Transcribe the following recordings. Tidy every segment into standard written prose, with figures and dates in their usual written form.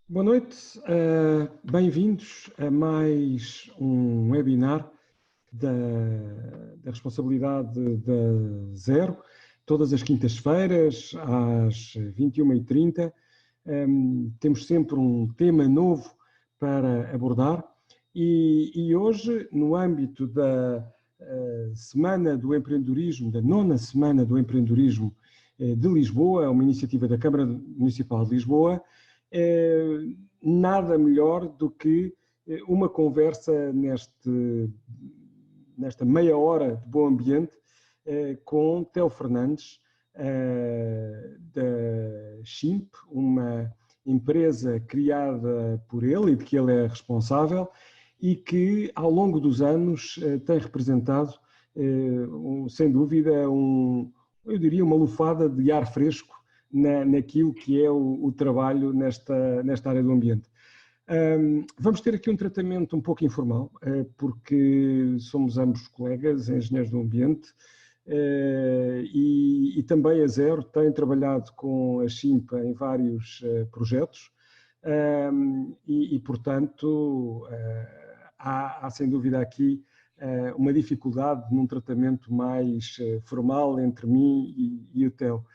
Boa noite, bem-vindos a mais um webinar da responsabilidade da Zero, todas as quintas-feiras às 21h30. Temos sempre um tema novo para abordar e hoje, no âmbito da Semana do Empreendedorismo, da 9ª Semana do Empreendedorismo de Lisboa, uma iniciativa da Câmara Municipal de Lisboa, nada melhor do que uma conversa nesta meia hora de bom ambiente com Theo Fernandes, da Chimp, uma empresa criada por ele e de que ele é responsável e que ao longo dos anos tem representado, sem dúvida, eu diria uma lufada de ar fresco naquilo que é o trabalho nesta área do ambiente. Vamos ter aqui um tratamento um pouco informal, porque somos ambos colegas, engenheiros do ambiente, e também a Zero tem trabalhado com a Chimpa em vários projetos, portanto, há sem dúvida aqui uma dificuldade num tratamento mais formal entre mim e o Theo.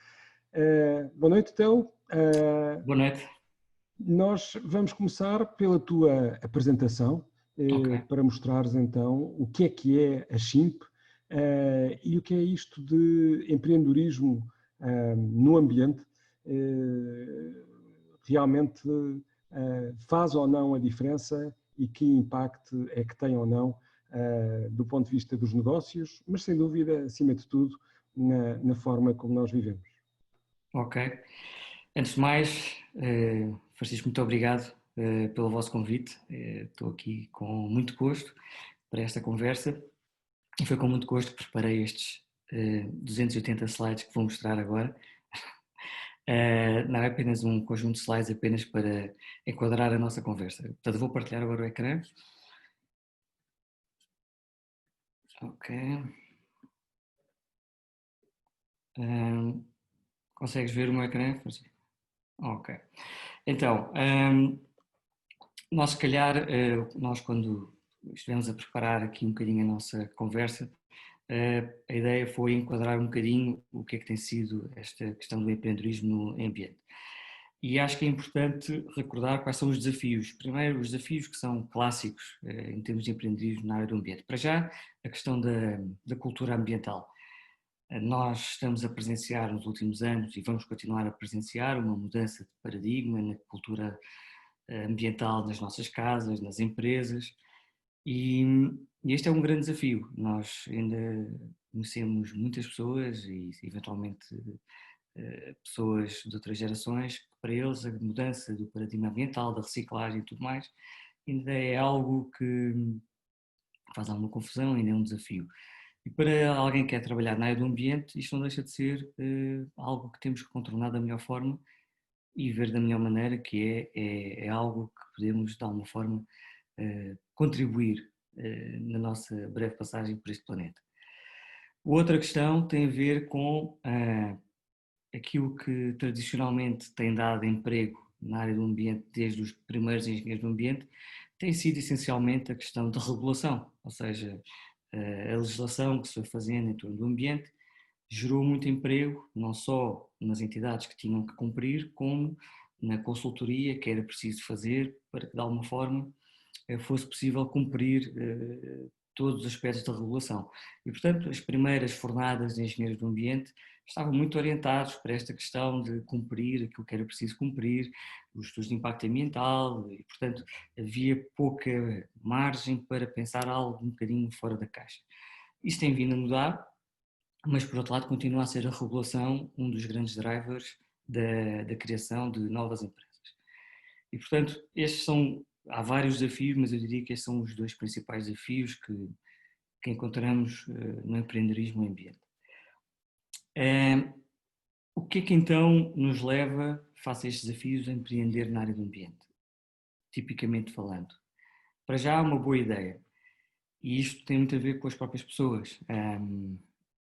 Boa noite, Theo. Boa noite. Nós vamos começar pela tua apresentação, Ok. para mostrares então o que é a Chimp e o que é isto de empreendedorismo no ambiente. Realmente faz ou não a diferença e que impacto é que tem ou não do ponto de vista dos negócios, mas sem dúvida, acima de tudo, na forma como nós vivemos. Ok. Antes de mais, Francisco, muito obrigado pelo vosso convite. Estou aqui com muito gosto para esta conversa e foi com muito gosto que preparei estes 280 slides que vou mostrar agora. Não é apenas um conjunto de slides apenas para enquadrar a nossa conversa. Portanto, vou partilhar agora o ecrã. Ok. Consegues ver o meu ecrã, Francisco? Ok. Então, nós, se calhar, nós quando estivemos a preparar aqui um bocadinho a nossa conversa, a ideia foi enquadrar um bocadinho o que é que tem sido esta questão do empreendedorismo no ambiente. E acho que é importante recordar quais são os desafios. Primeiro, os desafios que são clássicos em termos de empreendedorismo na área do ambiente. Para já, a questão da cultura ambiental. Nós estamos a presenciar nos últimos anos e vamos continuar a presenciar uma mudança de paradigma na cultura ambiental nas nossas casas, nas empresas, e este é um grande desafio. Nós ainda conhecemos muitas pessoas e eventualmente pessoas de outras gerações que para eles a mudança do paradigma ambiental, da reciclagem e tudo mais, ainda é algo que faz alguma confusão, ainda é um desafio. E para alguém que quer trabalhar na área do ambiente, isto não deixa de ser algo que temos que contornar da melhor forma e ver da melhor maneira, que é algo que podemos, de alguma forma, contribuir na nossa breve passagem por este planeta. Outra questão tem a ver com aquilo que tradicionalmente tem dado emprego na área do ambiente, desde os primeiros engenheiros do ambiente, tem sido essencialmente a questão de regulação, ou seja, a legislação que se foi fazendo em torno do ambiente gerou muito emprego, não só nas entidades que tinham que cumprir, como na consultoria que era preciso fazer para que de alguma forma fosse possível cumprir todos os aspectos da regulação. E, portanto, as primeiras fornadas de engenheiros do ambiente estavam muito orientados para esta questão de cumprir aquilo que era preciso cumprir, os estudos de impacto ambiental, e, portanto, havia pouca margem para pensar algo um bocadinho fora da caixa. Isso tem vindo a mudar, mas, por outro lado, continua a ser a regulação um dos grandes drivers da criação de novas empresas. E, portanto, há vários desafios, mas eu diria que estes são os dois principais desafios que encontramos no empreendedorismo e ambiente. O que é que então nos leva, face a estes desafios, a empreender na área do ambiente? Tipicamente falando. Para já há uma boa ideia, e isto tem muito a ver com as próprias pessoas.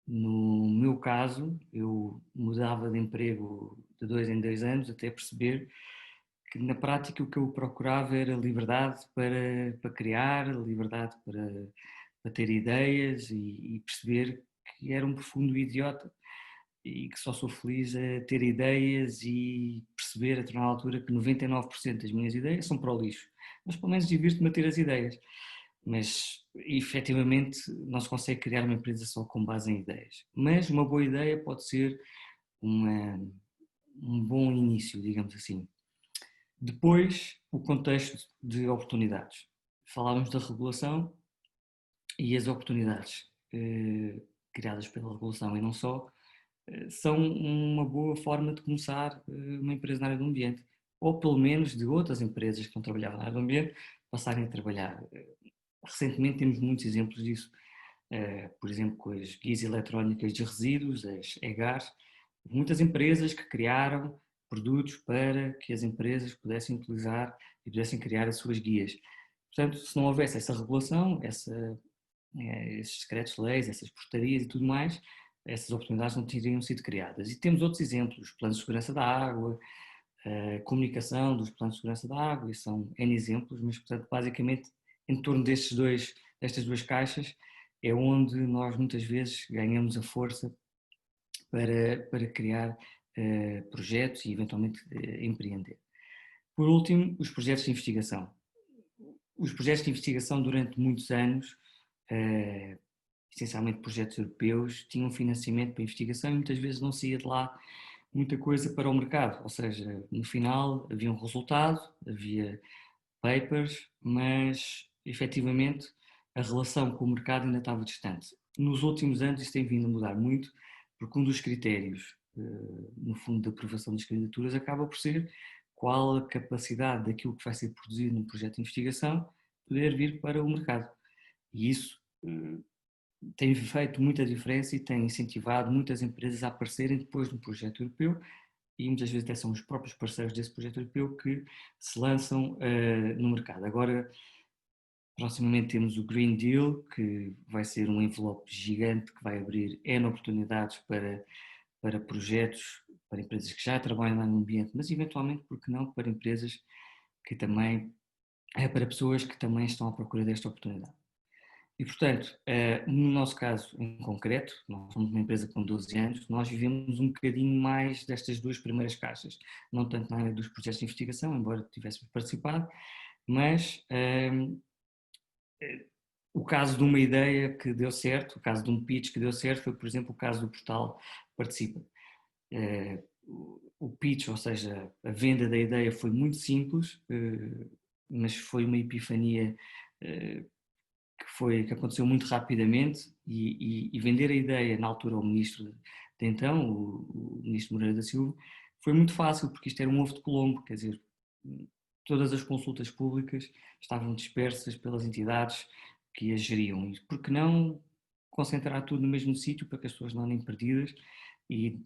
No meu caso, eu mudava de emprego de 2 em 2 anos até perceber que na prática o que eu procurava era liberdade para criar, liberdade para ter ideias e perceber que era um profundo idiota e que só sou feliz a ter ideias e perceber a determinada altura que 99% das minhas ideias são para o lixo. Mas pelo menos divirto-me a ter as ideias. Mas efetivamente não se consegue criar uma empresa só com base em ideias. Mas uma boa ideia pode ser uma, um bom início, digamos assim. Depois, o contexto de oportunidades. Falávamos da regulação e as oportunidades criadas pela regulação e não só, são uma boa forma de começar uma empresa na área do ambiente, ou pelo menos de outras empresas que não trabalhavam na área do ambiente passarem a trabalhar. Recentemente temos muitos exemplos disso, por exemplo, com as guias eletrónicas de resíduos, as EGARs, muitas empresas que criaram produtos para que as empresas pudessem utilizar e pudessem criar as suas guias. Portanto, se não houvesse essa regulação, esses decretos-leis, essas portarias e tudo mais, essas oportunidades não teriam sido criadas. E temos outros exemplos, planos de segurança da água, a comunicação dos planos de segurança da água, e são N exemplos, mas, portanto, basicamente, em torno destas duas caixas, é onde nós muitas vezes ganhamos a força para criar projetos e, eventualmente, empreender. Por último, os projetos de investigação. Os projetos de investigação, durante muitos anos, essencialmente projetos europeus, tinham financiamento para investigação e muitas vezes não saía de lá muita coisa para o mercado, ou seja, no final havia um resultado, havia papers, mas efetivamente a relação com o mercado ainda estava distante. Nos últimos anos isso tem vindo a mudar muito, porque um dos critérios, no fundo, da aprovação das candidaturas acaba por ser qual a capacidade daquilo que vai ser produzido num projeto de investigação poder vir para o mercado. E isso tem feito muita diferença e tem incentivado muitas empresas a aparecerem depois de um projeto europeu e muitas vezes até são os próprios parceiros desse projeto europeu que se lançam no mercado. Agora, proximamente temos o Green Deal, que vai ser um envelope gigante que vai abrir N oportunidades para projetos, para empresas que já trabalham no ambiente, mas eventualmente, porque não, para empresas que também, para pessoas que também estão à procura desta oportunidade. E, portanto, no nosso caso em concreto, nós somos uma empresa com 12 anos, nós vivemos um bocadinho mais destas duas primeiras caixas, não tanto na área dos projetos de investigação, embora tivéssemos participado, mas o caso de uma ideia que deu certo, o caso de um pitch que deu certo, foi, por exemplo, o caso do portal Participa. O pitch, ou seja, a venda da ideia foi muito simples, mas foi uma epifania que aconteceu muito rapidamente e vender a ideia na altura ao ministro de então, o ministro Moreira da Silva, foi muito fácil porque isto era um ovo de Colombo, quer dizer, todas as consultas públicas estavam dispersas pelas entidades que as geriam e por que não concentrar tudo no mesmo sítio para que as pessoas não andem perdidas e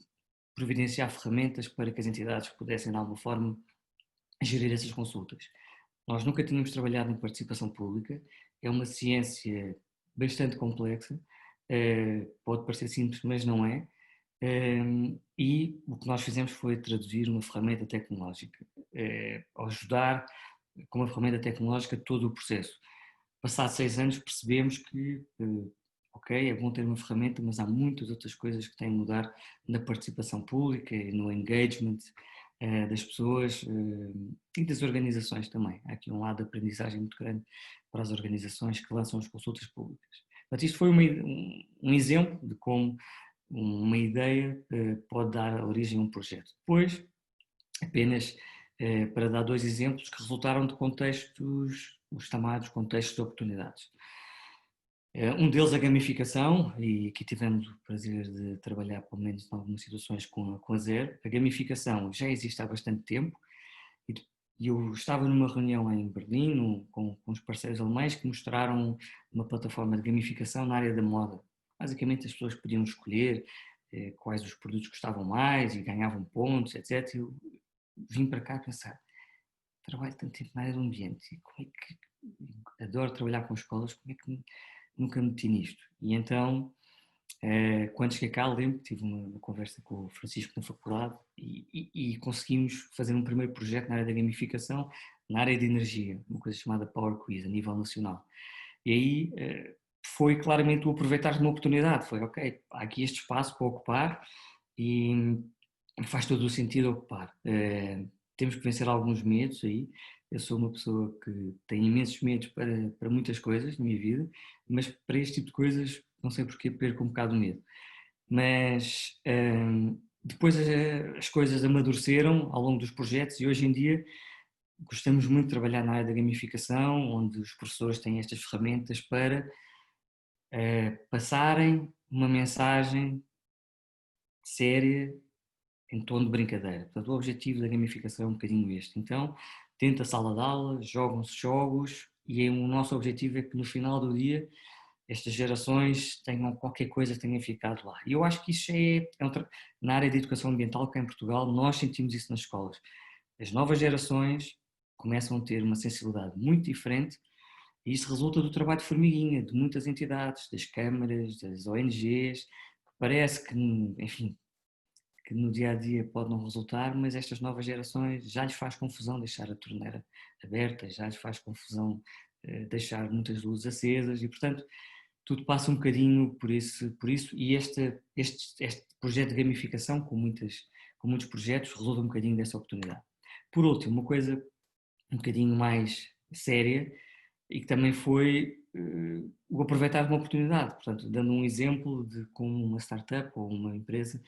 providenciar ferramentas para que as entidades pudessem de alguma forma gerir essas consultas. Nós nunca tínhamos trabalhado em participação pública, é uma ciência bastante complexa, pode parecer simples, mas não é, e o que nós fizemos foi traduzir uma ferramenta tecnológica, ajudar com uma ferramenta tecnológica todo o processo. Passados 6 anos percebemos que, ok, é bom ter uma ferramenta, mas há muitas outras coisas que têm de mudar na participação pública e no engagement das pessoas e das organizações também. Há aqui um lado de aprendizagem muito grande para as organizações que lançam as consultas públicas. Portanto, isto foi um exemplo de como uma ideia pode dar origem a um projeto. Depois, apenas para dar 2 exemplos que resultaram de contextos, os chamados contextos de oportunidades. Um deles a gamificação, e aqui tivemos o prazer de trabalhar pelo menos em algumas situações com a Zero. A gamificação já existe há bastante tempo e eu estava numa reunião em Berlim com os parceiros alemães que mostraram uma plataforma de gamificação na área da moda. Basicamente as pessoas podiam escolher quais os produtos gostavam mais e ganhavam pontos, etc. Eu vim para cá pensar, trabalho tanto tempo na área do ambiente e como é que adoro trabalhar com escolas, como é que nunca me meti nisto? E então Quando cheguei cá, lembro que tive uma conversa com o Francisco na faculdade e conseguimos fazer um primeiro projeto na área da gamificação, na área de energia, uma coisa chamada Power Quiz, a nível nacional. E aí foi claramente o aproveitar de uma oportunidade, foi ok, há aqui este espaço para ocupar e faz todo o sentido ocupar. Temos que vencer alguns medos aí. Eu sou uma pessoa que tem imensos medos para muitas coisas na minha vida, mas para este tipo de coisas, não sei porque, perco um bocado o medo. Mas depois as coisas amadureceram ao longo dos projetos e hoje em dia gostamos muito de trabalhar na área da gamificação, onde os professores têm estas ferramentas para passarem uma mensagem séria em tom de brincadeira. Portanto, o objetivo da gamificação é um bocadinho este. Então, dentro da sala de aula, jogam-se jogos e o nosso objetivo é que no final do dia estas gerações tenham qualquer coisa que tenha ficado lá. E eu acho que isso na área de educação ambiental cá em Portugal, nós sentimos isso nas escolas. As novas gerações começam a ter uma sensibilidade muito diferente e isso resulta do trabalho de formiguinha de muitas entidades, das câmaras, das ONGs, que parece que, enfim, que no dia a dia pode não resultar, mas estas novas gerações já lhes faz confusão deixar a torneira aberta, já lhes faz confusão deixar muitas luzes acesas e, portanto, tudo passa um bocadinho por isso e este projeto de gamificação, com muitos projetos, resulta um bocadinho dessa oportunidade. Por último, uma coisa um bocadinho mais séria e que também foi o aproveitar de uma oportunidade, portanto, dando um exemplo de como uma startup ou uma empresa,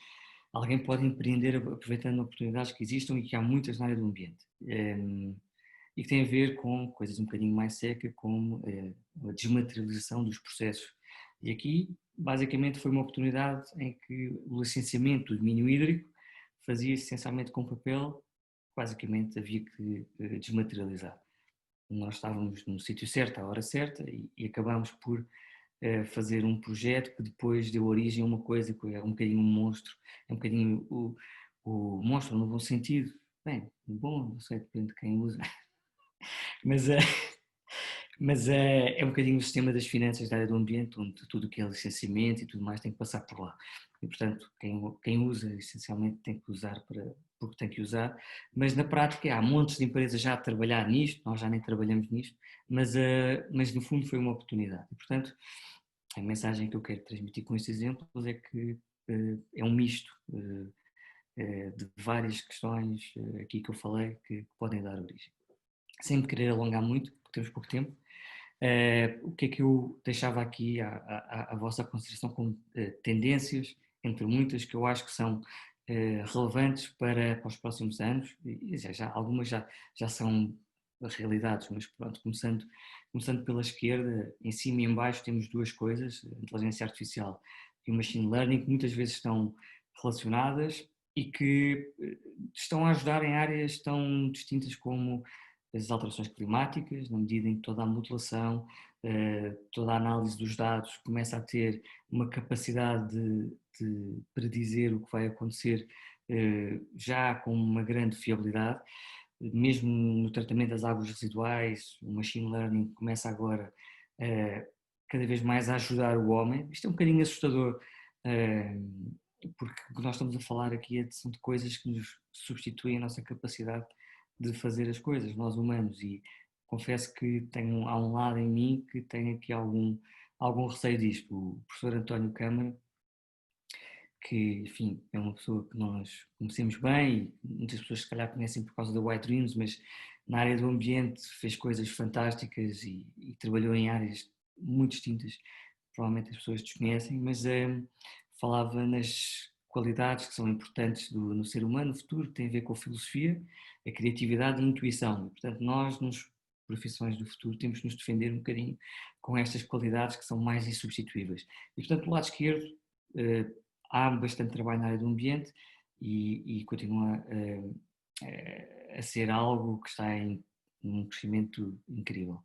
alguém pode empreender aproveitando oportunidades que existam e que há muitas na área do ambiente. E que tem a ver com coisas um bocadinho mais secas, como a desmaterialização dos processos. E aqui, basicamente, foi uma oportunidade em que o licenciamento do domínio hídrico fazia-se essencialmente com papel, basicamente havia que desmaterializar. Nós estávamos no sítio certo, à hora certa, e acabámos por fazer um projeto que depois deu origem a uma coisa que é um bocadinho um monstro, é um bocadinho o monstro no bom sentido, bem, bom, não sei, depende de quem usa, mas, é um bocadinho o sistema das finanças da área do ambiente, onde tudo o que é licenciamento e tudo mais tem que passar por lá. E, portanto, quem usa, essencialmente, tem que usar porque tem que usar, mas na prática há montes de empresas já a trabalhar nisto, nós já nem trabalhamos nisto, mas no fundo foi uma oportunidade. E, portanto, a mensagem que eu quero transmitir com estes exemplos é que é um misto de várias questões aqui que eu falei que podem dar origem. Sem me querer alongar muito, porque temos pouco tempo, o que é que eu deixava aqui à vossa consideração como tendências, entre muitas, que eu acho que são relevantes para os próximos anos, e algumas já são realidades, mas pronto, começando pela esquerda, em cima e em baixo temos duas coisas, a inteligência artificial e o machine learning, que muitas vezes estão relacionadas e que estão a ajudar em áreas tão distintas como as alterações climáticas, na medida em que toda a modelação, toda a análise dos dados começa a ter uma capacidade de predizer o que vai acontecer já com uma grande fiabilidade, mesmo no tratamento das águas residuais, o machine learning começa agora cada vez mais a ajudar o homem. Isto é um bocadinho assustador, porque o que nós estamos a falar aqui são de coisas que nos substituem a nossa capacidade de fazer as coisas, nós humanos, e confesso que há um lado em mim que tem aqui algum receio disto. O professor António Câmara, que, enfim, é uma pessoa que nós conhecemos bem, e muitas pessoas se calhar conhecem por causa da White Dreams, mas na área do ambiente fez coisas fantásticas e trabalhou em áreas muito distintas, provavelmente as pessoas desconhecem, mas falava nas qualidades que são importantes no ser humano no futuro, que tem a ver com a filosofia, a criatividade e a intuição. E, portanto, nós, nos profissões do futuro, temos de nos defender um bocadinho com estas qualidades que são mais insubstituíveis. E, portanto, do lado esquerdo, há bastante trabalho na área do ambiente e continua a ser algo que está em um crescimento incrível.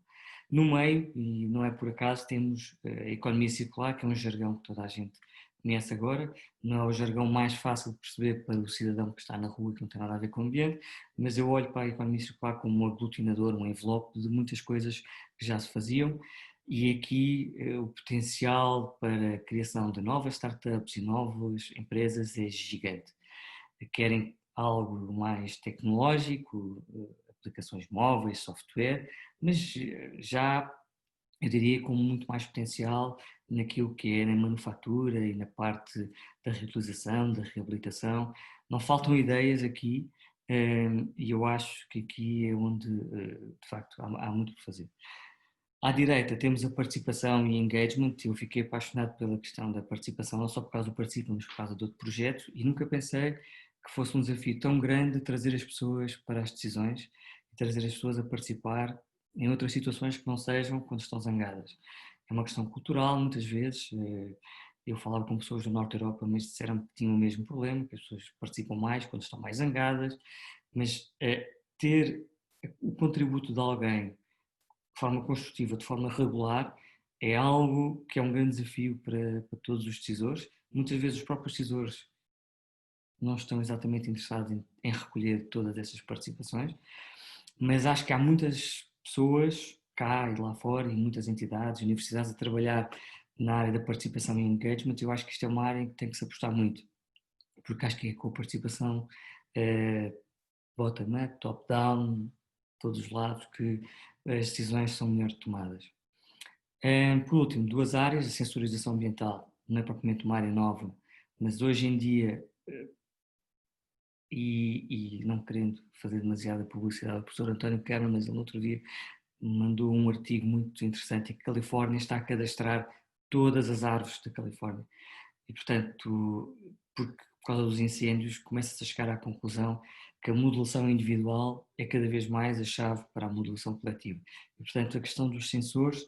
No meio, e não é por acaso, temos a economia circular, que é um jargão que toda a gente conhece agora, não é o jargão mais fácil de perceber para o cidadão que está na rua e que não tem nada a ver com o ambiente, mas eu olho para a economia circular como um aglutinador, um envelope de muitas coisas que já se faziam e aqui o potencial para a criação de novas startups e novas empresas é gigante. Querem algo mais tecnológico, aplicações móveis, software, mas já, eu diria, com muito mais potencial naquilo que é na manufatura e na parte da reutilização, da reabilitação. Não faltam ideias aqui, e eu acho que aqui é onde, de facto, há muito por fazer. À direita temos a participação e engagement. Eu fiquei apaixonado pela questão da participação, não só por causa do participa, mas por causa do outro projeto, e nunca pensei que fosse um desafio tão grande trazer as pessoas para as decisões e trazer as pessoas a participar em outras situações que não sejam quando estão zangadas. É uma questão cultural, muitas vezes. Eu falava com pessoas do Norte da Europa, mas disseram que tinham o mesmo problema, que as pessoas participam mais quando estão mais zangadas, mas ter o contributo de alguém de forma construtiva, de forma regular, é algo que é um grande desafio para todos os decisores. Muitas vezes os próprios decisores não estão exatamente interessados em recolher todas essas participações, mas acho que há muitas pessoas cá e lá fora, e muitas entidades, universidades a trabalhar na área da participação e engagement. Eu acho que isto é uma área em que tem que se apostar muito, porque acho que é com a participação bottom-up, top-down, todos os lados, que as decisões são melhor tomadas. Por último, duas áreas, a sensorização ambiental não é propriamente uma área nova, mas hoje em dia, e não querendo fazer demasiada publicidade ao professor António Kerman, mas ele no outro dia mandou um artigo muito interessante em que a Califórnia está a cadastrar todas as árvores da Califórnia. E, portanto, por causa dos incêndios, começa-se a chegar à conclusão que a modulação individual é cada vez mais a chave para a modulação coletiva. E, portanto, a questão dos sensores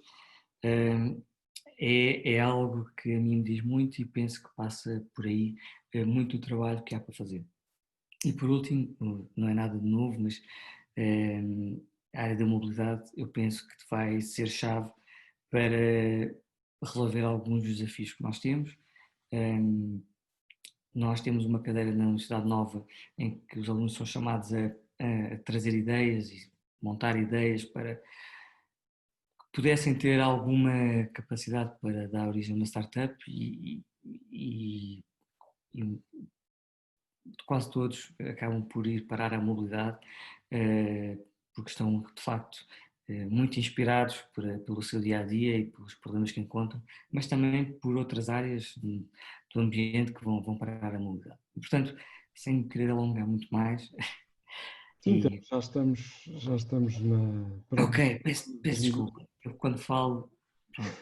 é algo que a mim me diz muito, e penso que passa por aí muito o trabalho que há para fazer. E por último, não é nada de novo, mas a área da mobilidade eu penso que vai ser chave para resolver alguns dos desafios que nós temos. Nós temos uma cadeira na Universidade Nova em que os alunos são chamados a trazer ideias e montar ideias para que pudessem ter alguma capacidade para dar origem a uma startup, e quase todos acabam por ir parar à mobilidade, porque estão de facto muito inspirados pelo seu dia-a-dia e pelos problemas que encontram, mas também por outras áreas do ambiente que vão parar à mobilidade. E, portanto, sem querer alongar muito mais. Sim, então, já estamos Ok, próximo. peço desculpa, eu quando falo. Pronto.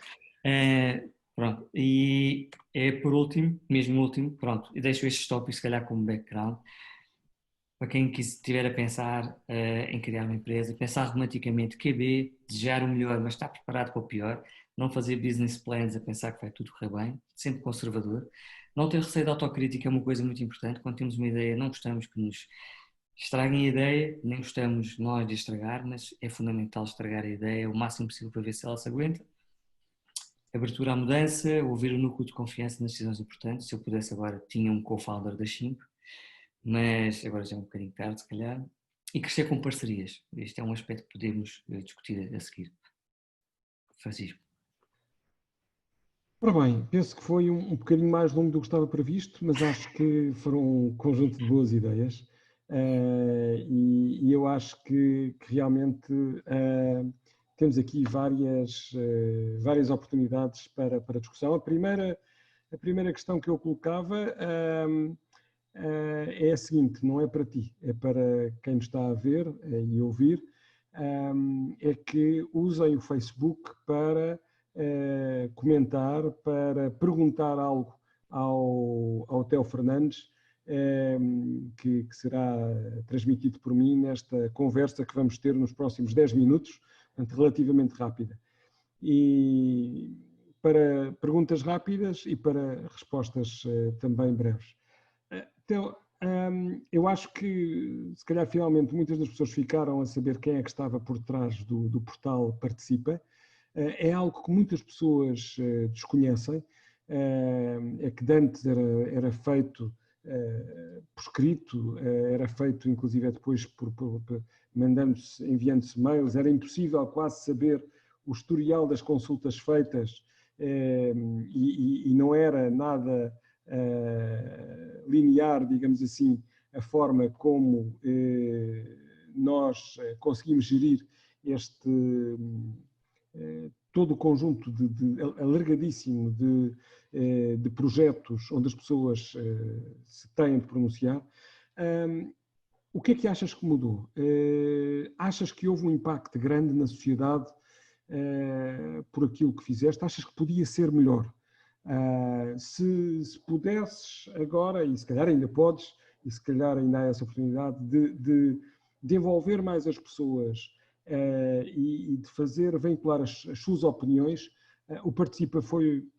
Pronto, e é por último, mesmo último, pronto, e deixo estes tópicos se calhar como background, para quem estiver a pensar em criar uma empresa, pensar romanticamente, QB, desejar o melhor, mas estar preparado para o pior, não fazer business plans a pensar que vai tudo correr bem, sempre conservador, não ter receio de autocrítica é uma coisa muito importante. Quando temos uma ideia, não gostamos que nos estraguem a ideia, nem gostamos nós de estragar, mas é fundamental estragar a ideia o máximo possível para ver se ela se aguenta. Abertura à mudança, ouvir o núcleo de confiança nas decisões importantes. Se eu pudesse agora, tinha um co-founder da Chimp, mas agora já é um bocadinho tarde, se calhar. E crescer com parcerias. Este é um aspecto que podemos discutir a seguir. Francisco. Ora bem, penso que foi um bocadinho mais longo do que estava previsto, mas acho que foram um conjunto de boas ideias, e eu acho que realmente temos aqui várias oportunidades para discussão. A primeira questão que eu colocava é a seguinte: não é para ti, é para quem nos está a ver e ouvir, é que usem o Facebook para comentar, para perguntar algo ao Theo Fernandes, que será transmitido por mim nesta conversa que vamos ter nos próximos 10 minutos, portanto, relativamente rápida. E para perguntas rápidas e para respostas também breves. Então, eu acho que, se calhar, finalmente, muitas das pessoas ficaram a saber quem é que estava por trás do portal Participa. É algo que muitas pessoas desconhecem. É que antes era feito por escrito, era feito inclusive depois enviando-se mails. Era impossível quase saber o historial das consultas feitas e não era nada linear, digamos assim, a forma como nós conseguimos gerir todo o conjunto alargadíssimo de projetos onde as pessoas se têm de pronunciar. O que é que achas que mudou? Achas que houve um impacto grande na sociedade por aquilo que fizeste? Achas que podia ser melhor? Se pudesses agora, e se calhar ainda podes, e se calhar ainda há essa oportunidade de envolver mais as pessoas e de fazer veicular as suas opiniões, o Participa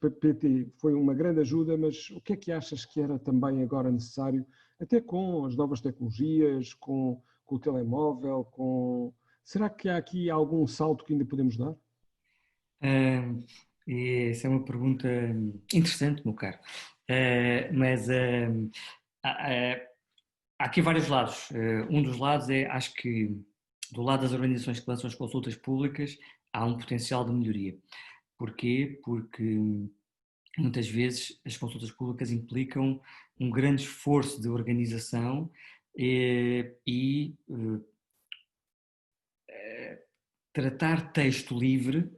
PT foi uma grande ajuda, mas o que é que achas que era também agora necessário, até com as novas tecnologias, com o telemóvel, será que há aqui algum salto que ainda podemos dar? Essa é uma pergunta interessante, meu caro. Mas há aqui vários lados. Um dos lados acho que do lado das organizações que lançam as consultas públicas há um potencial de melhoria. Porquê? Porque muitas vezes as consultas públicas implicam um grande esforço de organização e tratar texto livre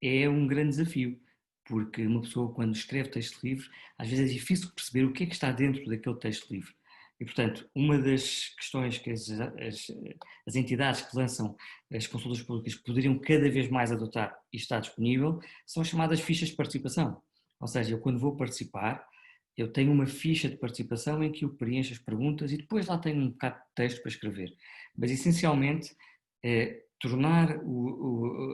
é um grande desafio, porque uma pessoa quando escreve texto livre, às vezes é difícil perceber o que é que está dentro daquele texto livre. E, portanto, uma das questões que as entidades que lançam as consultas públicas poderiam cada vez mais adotar e está disponível são as chamadas fichas de participação. Ou seja, eu quando vou participar, eu tenho uma ficha de participação em que eu preencho as perguntas e depois lá tenho um bocado de texto para escrever. Mas, essencialmente, tornar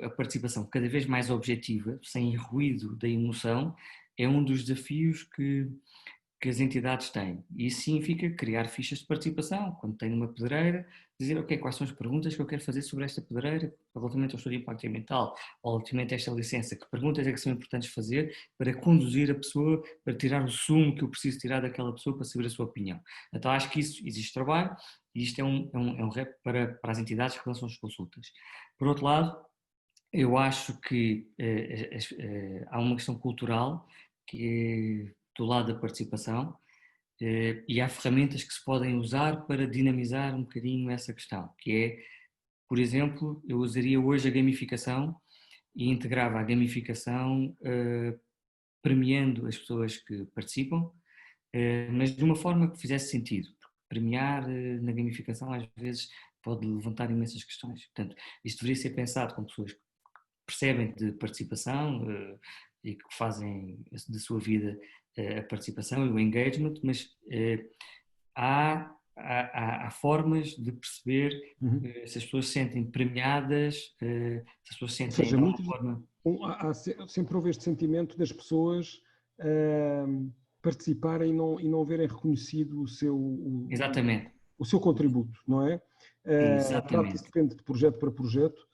a participação cada vez mais objetiva, sem ruído da emoção, é um dos desafios que as entidades têm. E isso significa criar fichas de participação. Quando tenho uma pedreira, dizer, ok, quais são as perguntas que eu quero fazer sobre esta pedreira relativamente ao estudo de impacto ambiental, ou relativamente a esta licença, que perguntas é que são importantes fazer para conduzir a pessoa, para tirar o sumo que eu preciso tirar daquela pessoa para saber a sua opinião. Então acho que isso existe trabalho e isto é um rep para as entidades que lançam as consultas. Por outro lado, eu acho que há uma questão cultural que é do lado da participação e há ferramentas que se podem usar para dinamizar um bocadinho essa questão, que é, por exemplo, eu usaria hoje a gamificação e integrava a gamificação premiando as pessoas que participam, mas de uma forma que fizesse sentido. Premiar na gamificação às vezes pode levantar imensas questões. Portanto, isto deveria ser pensado com pessoas que percebem de participação e que fazem da sua vida a participação e o engagement, mas há formas de perceber se as pessoas se sentem premiadas, se as pessoas se sentem de alguma forma... Sempre houve este sentimento das pessoas participarem e não verem reconhecido Exatamente. o seu contributo, não é? Claro que isso depende de projeto para projeto,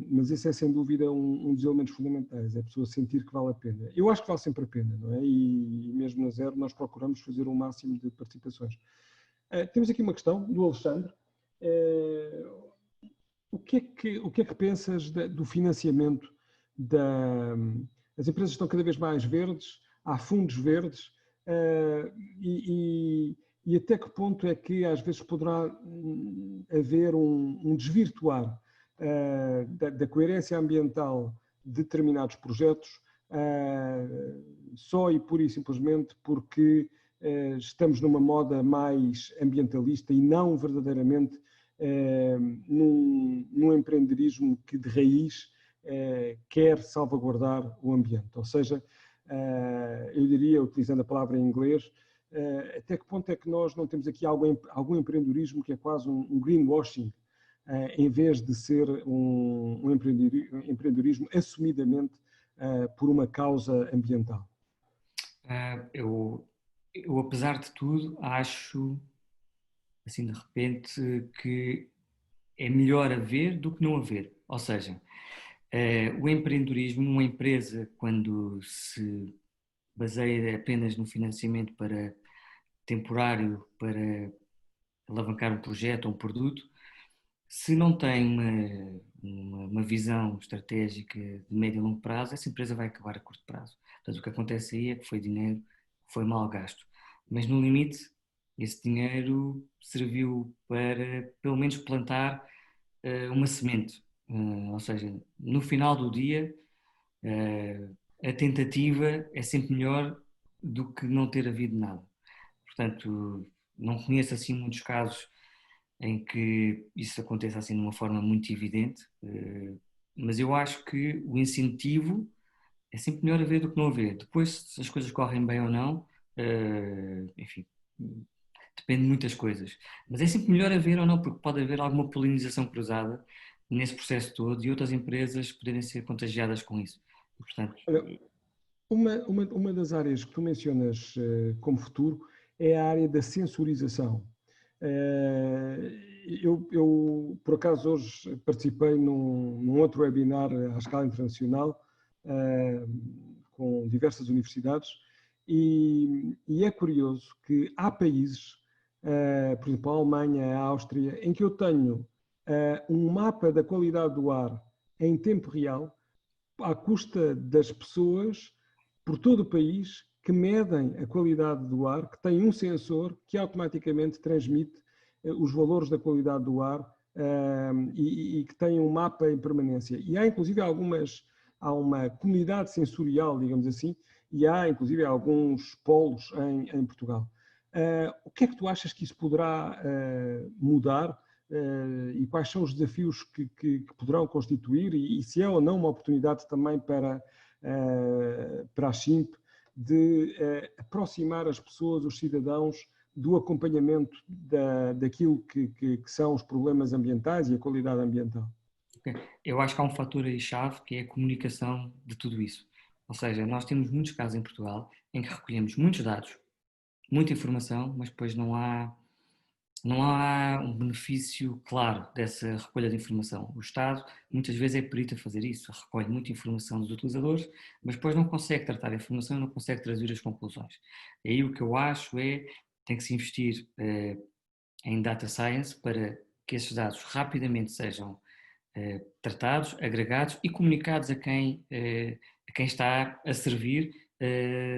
mas esse é sem dúvida um dos elementos fundamentais, é a pessoa sentir que vale a pena. Eu acho que vale sempre a pena, não é? E mesmo na Zero nós procuramos fazer o máximo de participações. Temos aqui uma questão do Alexandre. O que é que pensas do financiamento as empresas estão cada vez mais verdes, há fundos verdes, e até que ponto é que às vezes poderá haver um desvirtuar da coerência ambiental de determinados projetos, só e pura e simplesmente porque estamos numa moda mais ambientalista e não verdadeiramente num empreendedorismo que de raiz quer salvaguardar o ambiente. Ou seja, eu diria, utilizando a palavra em inglês, até que ponto é que nós não temos aqui algum empreendedorismo que é quase um greenwashing, em vez de ser um empreendedorismo assumidamente por uma causa ambiental? Eu, apesar de tudo, acho, assim de repente, que é melhor haver do que não haver. Ou seja, o empreendedorismo, uma empresa, quando se baseia apenas no financiamento temporário para alavancar um projeto ou um produto, se não tem uma visão estratégica de médio e longo prazo, essa empresa vai acabar a curto prazo. Portanto, o que acontece aí é que foi dinheiro que foi mal gasto. Mas, no limite, esse dinheiro serviu para, pelo menos, plantar uma semente. Ou seja, no final do dia, a tentativa é sempre melhor do que não ter havido nada. Portanto, não conheço assim muitos casos em que isso aconteça assim de uma forma muito evidente, mas eu acho que o incentivo é sempre melhor haver do que não haver. Depois, se as coisas correm bem ou não, enfim, depende de muitas coisas. Mas é sempre melhor haver ou não, porque pode haver alguma polinização cruzada nesse processo todo e outras empresas poderem ser contagiadas com isso. E, portanto, Olha, uma das áreas que tu mencionas como futuro é a área da sensorização. Por acaso, hoje participei num outro webinar à escala internacional com diversas universidades e é curioso que há países, por exemplo, a Alemanha, a Áustria, em que eu tenho um mapa da qualidade do ar em tempo real, à custa das pessoas por todo o país que medem a qualidade do ar, que tem um sensor que automaticamente transmite os valores da qualidade do ar e que tem um mapa em permanência. E há inclusive há uma comunidade sensorial, digamos assim, e há inclusive alguns polos em Portugal. O que é que tu achas que isso poderá mudar? E quais são os desafios que poderão constituir e se é ou não uma oportunidade também para a SHIMP de aproximar as pessoas, os cidadãos, do acompanhamento daquilo que são os problemas ambientais e a qualidade ambiental. eu acho que há um fator aí chave que é a comunicação de tudo isso. Ou seja, nós temos muitos casos em Portugal em que recolhemos muitos dados, muita informação, mas depois não há um benefício claro dessa recolha de informação. O Estado muitas vezes é perito a fazer isso, recolhe muita informação dos utilizadores, mas depois não consegue tratar a informação e não consegue trazer as conclusões. E aí o que eu acho é que tem que se investir em data science para que esses dados rapidamente sejam tratados, agregados e comunicados a quem está a servir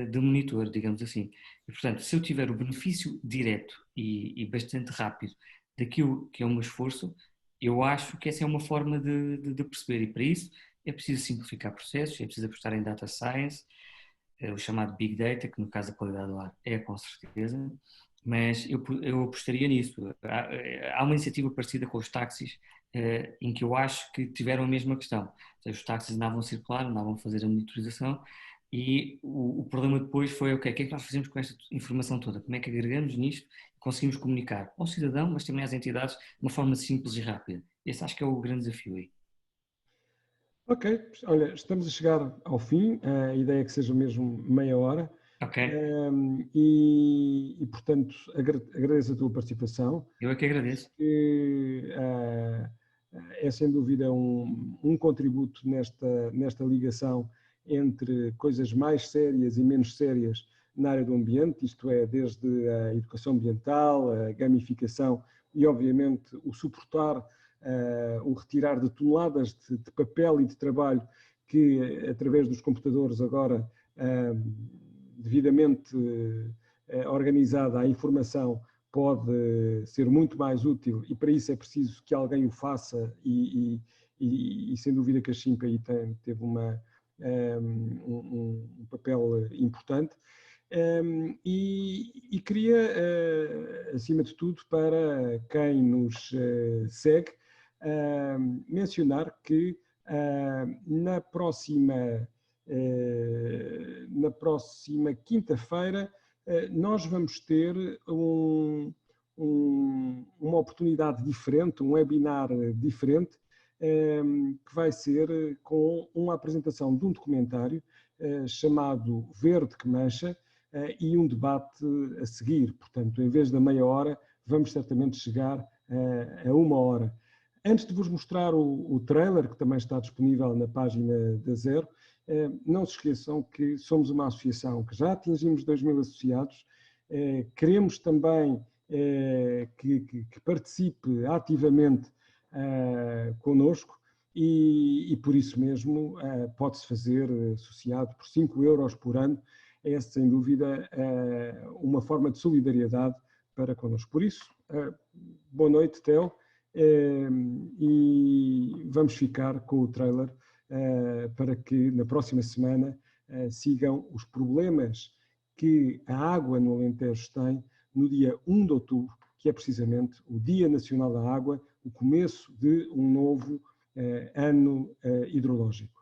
de monitor, digamos assim. E, portanto, se eu tiver o benefício direto e bastante rápido daquilo que é o meu esforço, eu acho que essa é uma forma de perceber. E para isso é preciso simplificar processos, é preciso apostar em data science, o chamado Big Data, que no caso a qualidade do ar é com certeza, mas eu apostaria nisso. Há uma iniciativa parecida com os táxis, em que eu acho que tiveram a mesma questão. Ou seja, os táxis andavam a circular, andavam a fazer a monitorização e o problema depois foi, ok, o que é que nós fazemos com esta informação toda? Como é que agregamos nisto e conseguimos comunicar ao cidadão, mas também às entidades, de uma forma simples e rápida? Esse acho que é o grande desafio aí. Ok, olha, estamos a chegar ao fim, a ideia é que seja mesmo meia hora. Ok, Portanto, agradeço a tua participação. eu é que Acho agradeço. que é sem dúvida um contributo nesta ligação entre coisas mais sérias e menos sérias na área do ambiente, isto é, desde a educação ambiental, a gamificação e, obviamente, o suportar, o retirar de toneladas de papel e de trabalho que, através dos computadores agora, devidamente organizada a informação, pode ser muito mais útil e para isso é preciso que alguém o faça e sem dúvida que a SHIMP aí teve um papel importante. Queria, acima de tudo, para quem nos segue, mencionar que na próxima quinta-feira nós vamos ter uma oportunidade diferente, um webinar diferente, que vai ser com uma apresentação de um documentário chamado Verde que Mancha e um debate a seguir. Portanto, em vez da meia hora, vamos certamente chegar a uma hora. Antes de vos mostrar o trailer, que também está disponível na página da Zero, não se esqueçam que somos uma associação que já atingimos 2.000 associados, queremos também que participe ativamente connosco e por isso mesmo pode-se fazer associado por 5 euros por ano. É, sem dúvida, uma forma de solidariedade para connosco. Por isso, boa noite, Theo, e vamos ficar com o trailer para que na próxima semana sigam os problemas que a água no Alentejo tem no dia 1 de outubro, que é precisamente o Dia Nacional da Água, o começo de um novo ano hidrológico.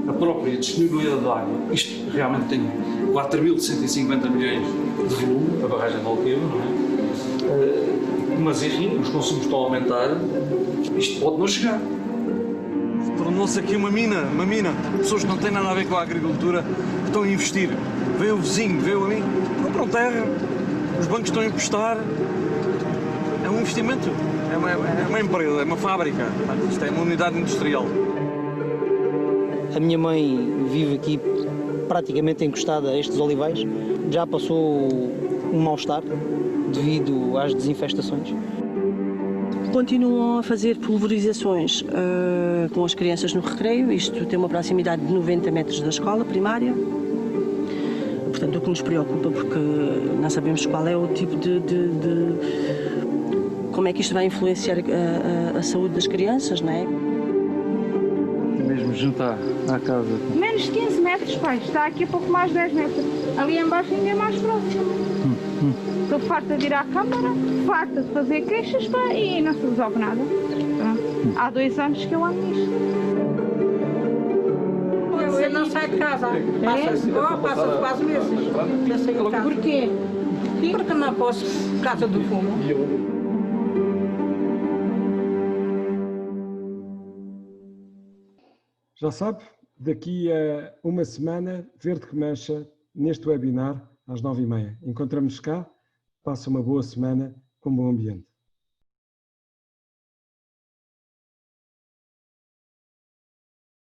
A própria disponibilidade de água, isto realmente tem 4.150 milhões de volume, a barragem de Alqueva, não é? Mas enfim, os consumos estão a aumentar, isto pode não chegar. Tornou-se aqui uma mina, pessoas que não têm nada a ver com a agricultura, que estão a investir. Vê o vizinho, vê o amigo, compram terra, os bancos estão a emprestar. É um investimento, é uma empresa, é uma fábrica, isto é uma unidade industrial. A minha mãe vive aqui praticamente encostada a estes olivais. Já passou um mal-estar devido às desinfestações. Continuam a fazer pulverizações com as crianças no recreio. Isto tem uma proximidade de 90 metros da escola primária. Portanto, o que nos preocupa, porque não sabemos qual é o tipo como é que isto vai influenciar a saúde das crianças, não é? Mesmo juntar à casa. Menos de 15 metros, pai. Está aqui a pouco mais de 10 metros. Ali embaixo ainda é mais próximo. Estou farta de ir à Câmara, farta de fazer queixas, pá, e não se resolve nada. Há 2 anos que eu ando nisto. Você não sai de casa. Passa quase meses. Porquê? Porque não posso por causa do fumo. Já sabe, daqui a uma semana, Verde que Mancha, neste webinar, às 9h30. Encontramos-nos cá, passa uma boa semana com bom ambiente.